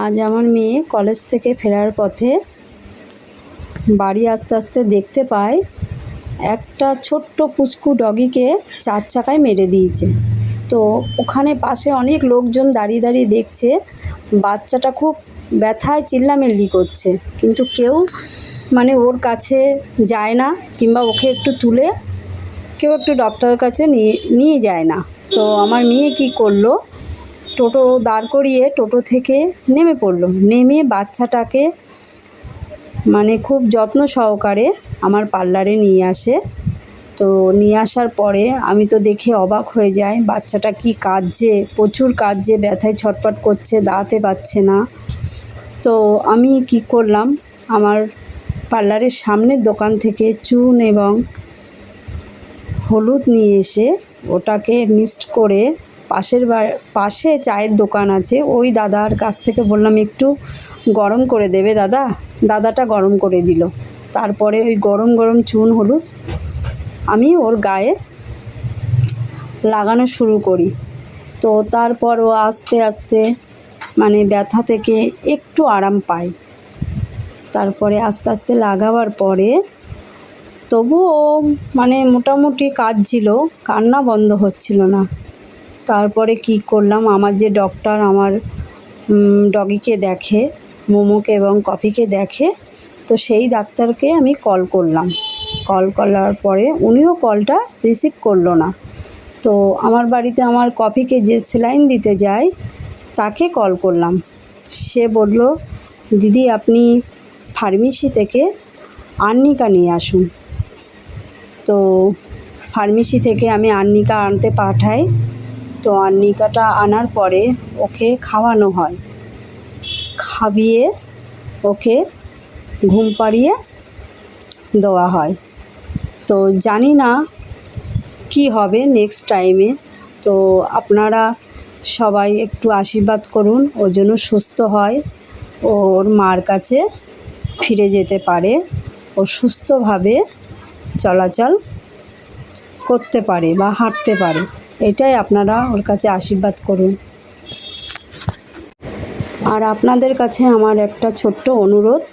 আজ আমার মেয়ে কলেজ থেকে ফেরার পথে বাড়ি আসতে আসতে দেখতে পায় একটা ছোট্ট পুচকু ডগিকে 4 চাকায় মেরে দিয়েছে। তো ওখানে পাশে অনেক লোকজন দাঁড়িয়ে দাঁড়িয়ে দেখছে। বাচ্চাটা খুব ব্যথায় চিল্লামিল্লি করছে, কিন্তু কেউ ওর কাছে যায় না, কিংবা ওকে একটু তুলে কেউ একটু ডক্টরের কাছে নিয়ে যায় না। তো আমার মেয়ে কি করলো, টোটো দাঁড় করিয়ে টোটো থেকে নেমে পড়লো। নেমে বাচ্চাটাকে খুব যত্ন সহকারে আমার পার্লারে নিয়ে আসে। তো নিয়ে আসার পরে আমি তো দেখে অবাক হয়ে যাই, বাচ্চাটা কি কাঁদছে, প্রচুর কাঁদছে, ব্যথায় ছটফট করছে, দাঁড়াতে পারছে না। তো আমি কি করলাম, আমার পার্লারের সামনের দোকান থেকে চুন এবং হলুদ নিয়ে এসে ওটাকে মিক্সড করে পাশে চায়ের দোকান আছে, ওই দাদার কাছ থেকে বললাম একটু গরম করে দেবে দাদা। দাদাটা গরম করে দিল। তারপরে ওই গরম গরম চুন হলুদ আমি ওর গায়ে লাগানো শুরু করি। তো তারপর ও আস্তে আস্তে ব্যথা থেকে একটু আরাম পায়। তারপরে আস্তে আস্তে লাগাবার পরে তবুও মোটামুটি কাঁদছিল, কান্না বন্ধ হচ্ছিল না। তারপরে কি করলাম, আমার যে ডক্টর আমার ডগিকে দেখে, মোমোকে এবং কফিকে দেখে, তো সেই ডাক্তারকে আমি কল করলাম। কল করার পরে উনিও কলটা রিসিভ করলো না। তো আমার বাড়িতে আমার কফিকে যে স্যালাইন দিতে যায় তাকে কল করলাম। সে বলল, দিদি আপনি ফার্মেসি থেকে আর্নিকা নিয়ে আসুন। তো ফার্মেসি থেকে আমি আর্নিকা আনতে পাঠাই। তো আর্নিকাটা আনার পরে ওকে খাওয়ানো হয়, খাইয়ে ওকে ঘুম পাড়িয়ে দেওয়া হয়। তো জানি না কি হবে নেক্সট টাইমে। তো আপনারা সবাই একটু আশীর্বাদ করুন, ও যেন সুস্থ হয়, ওর মার কাছে ফিরে যেতে পারে, ও সুস্থভাবে চলাচল করতে পারে বা হাঁটতে পারে। এটাই আপনারা ওর কাছে আশীর্বাদ করুন। আর আপনাদের কাছে আমার একটা ছোট্ট অনুরোধ,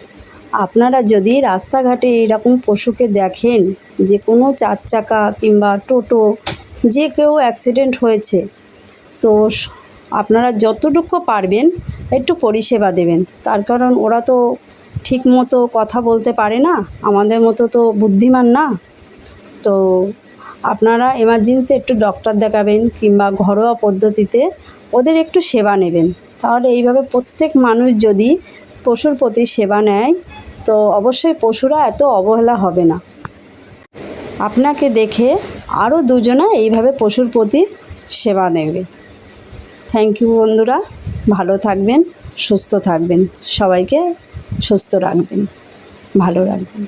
আপনারা যদি রাস্তাঘাটে এইরকম পশুকে দেখেন, যে কোনো 4 চাকা কিংবা টোটো, যে কেউ অ্যাক্সিডেন্ট হয়েছে, তো আপনারা যতটুকু পারবেন একটু পরিষেবা দেবেন। তার কারণ ওরা তো ঠিকমতো কথা বলতে পারে না, আমাদের মতো তো বুদ্ধিমান না। তো আপনারা এমার্জেন্সি একটু ডক্টর দেখাবেন, কিংবা ঘরোয়া পদ্ধতিতে ওদের একটু সেবা নেবেন। তাহলে এইভাবে প্রত্যেক মানুষ যদি পশুর প্রতি সেবা নেয়, তো অবশ্যই পশুরা এত অবহেলা হবে না। আপনাকে দেখে আরও দুজনা এইভাবে পশুর প্রতি সেবা নেবে। থ্যাংক ইউ বন্ধুরা, ভালো থাকবেন, সুস্থ থাকবেন, সবাইকে সুস্থ রাখবেন, ভালো রাখবেন।